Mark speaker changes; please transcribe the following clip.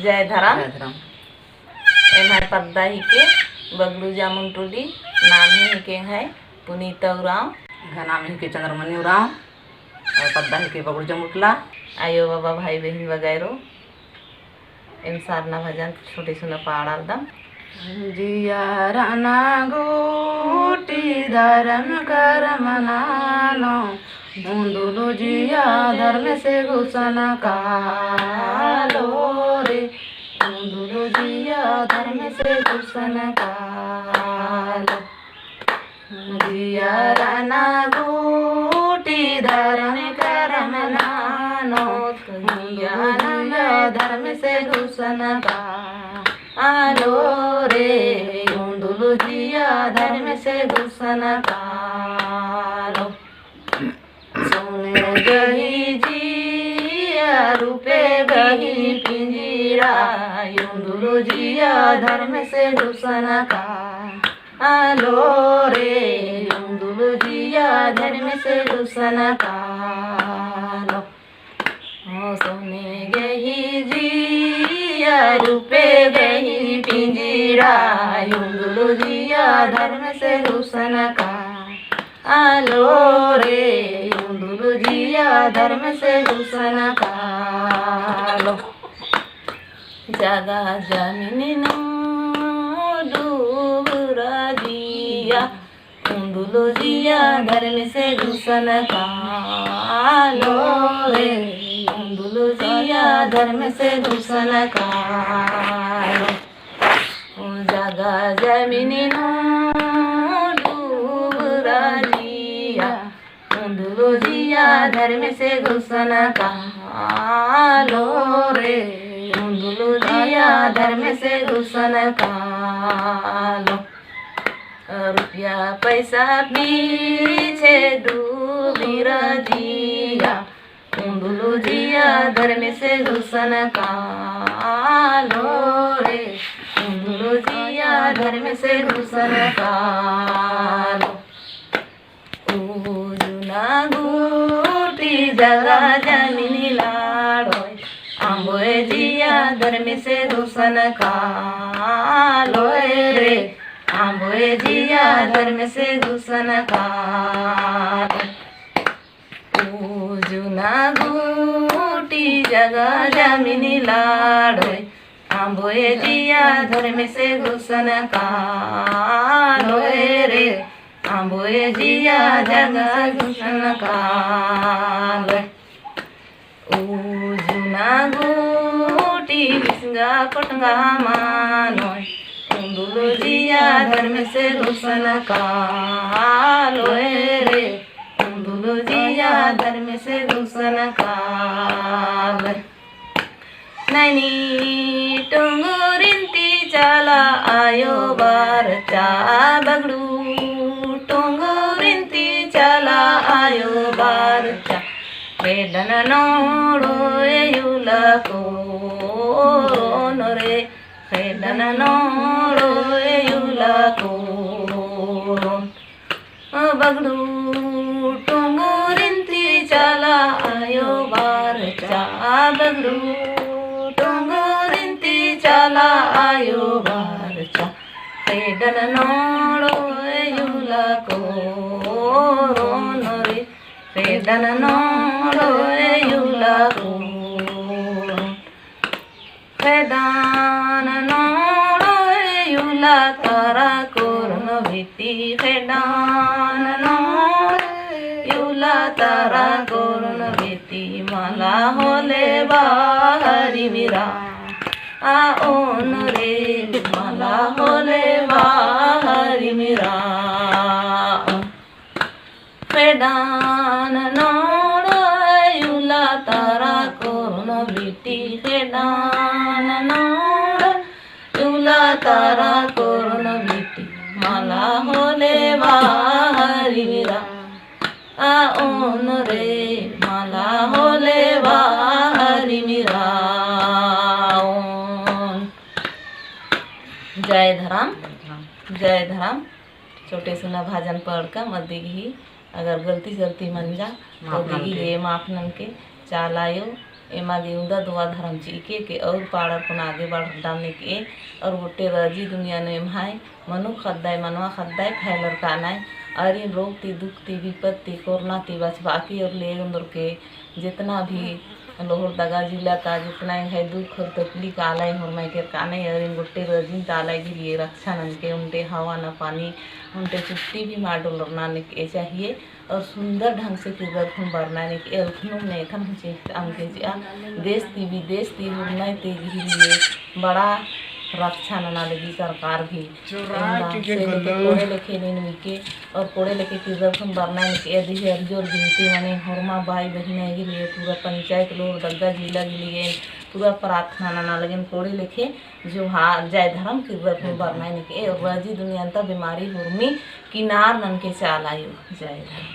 Speaker 1: जय धरम।
Speaker 2: जय धरम।
Speaker 1: एम पद्दा ही के बगलू जामुन टोली नाम ही के है पुनीता उराव।
Speaker 2: नाम ही के चंद्रमणि उराव और पद्दा ही के बगलू जमुटला।
Speaker 1: आयो बाबा भाई बहन वगैरह इन सारना भजन छोटे सुना पाड़ा दम।
Speaker 2: जिया राना गोटी धर्म कर मनानो मुंदुलु जिया धर्म से घुसन कालो रे मुंदुलु जिया धर्म से घुसन कालो जिया राना गोटी धर्म कर मनानो जिया धर्म से घुसन कालो रे मुंदुलु जिया धर्म से घुसन कालो सोने गही जिया रूपे गही पिंजीरा युंदुलु जिया धर्म से घुसन कालो रे युंदुलु जिया धर्म से घुसन कालो सोने गही जिया रूपे गही पिंजीरा युंदुलु जिया धर्म से घुसन कालो रे युंदुलु जिया धर्म से घुसन कालो जगा जमीन डूबरा जिया युंदुलु जिया धर्म से घुसन कालो रे युंदुलु जिया धर्म से घुसन कालो जगा जमीन डूबरा जिया युंदुलु जिया धर्म से घुसन कालो रे युंदुलु जिया धर्म से घुसन कालो रुपया पैसा पीछे डूबरा जिया युंदुलु जिया धर्म से घुसन कालो रे युंदुलु जिया धर्म से घुसन कालो जुना गोटी जगा जमीन लाड़ो आंबोए जिया धर्म से घुसन कालो रे आंबोए जिया धर्म से घुसन कालो जुना गोटी जगा जमीन लाड़ो आंबोए जिया धर्म से घुसन कालो रे आंबोए जिया जगा घुसन कालो जुना गोटी बिस्गा पटंगा मानो युंदुलु जिया धर्म से घुसन कालो रे युंदुलु जिया धर्म से घुसन कालो नैनी टोंगुरिंती चाला आयो बार चा बगड़ू टोंगुरिंती चाला आयो बार चा वेदन नोड़ो युला को रे वेदन नोड़ो युला को बगड़ू टोंगुरिंती चाला आयो बार चा बगड़ू टोंगुरिंती चाला आयो बार चा वेदन नोड़ो युला को रे वेदन नोड़ो युला को वेदान नोड़ो युला तारा कोरन भीति वेदान नोड़ो युला तारा कोरन भीति माला होले बाहरी मीरा ओन रे माला होले बाहरी मीरा वेदान नोड़ो युला तारा कोरन भीति वेदान नोड़ो युला तारा कोरन भीति माला होले बाहरी मीरा ओन रे माला होले बाहरी मीरा जय धरम। जय धरम। छोटे सुना भाजन पढ़ कर मत दिगी अगर गलती सलती मन जा तो दिगी ये माफ नन के चालायो एमा गेउदा दुआ धर्म चीके के और पाड़ अपन आगे बढ़ डालने के और गोटे रजी दुनिया ने भाई मनु खद्दाय मनवा खद्दाय फैलर कानाय और इन रोग ती दुख ती विपत्ति कोरोना ती बचवाकी और ले अंदर के जितना भी लोहर दगा जिला का जितना है दुख और तकलीफ आलय और मैं के काने और इन गोटे रजिन तालय के लिए रक्षा नन के उनके हवा न पानी उनके चुट्टी भी मार डोलरना के चाहिए और सुंदर ढंग से किरखुन बरनाने के एलखनु ने एखन हमके देश ती विदेश ती उड़ना ते लिए बड़ा रक्षा नना लगी सरकार भी कोड़े लेके नहीं के और कोड़े लेके किरखुन बरनाने के यदि हरजोर गिनती माने हरमा भाई बहन के लिए पूरा पंचायत लोग दग्गा जिला के लिए पूरा प्रार्थना नना लगन कोड़े लेके जो हाँ जय धर्म किरखुन बरनाने के और रजी दुनिया बीमारी हुर्मी किनार नन के चाल आयु जय धर्म।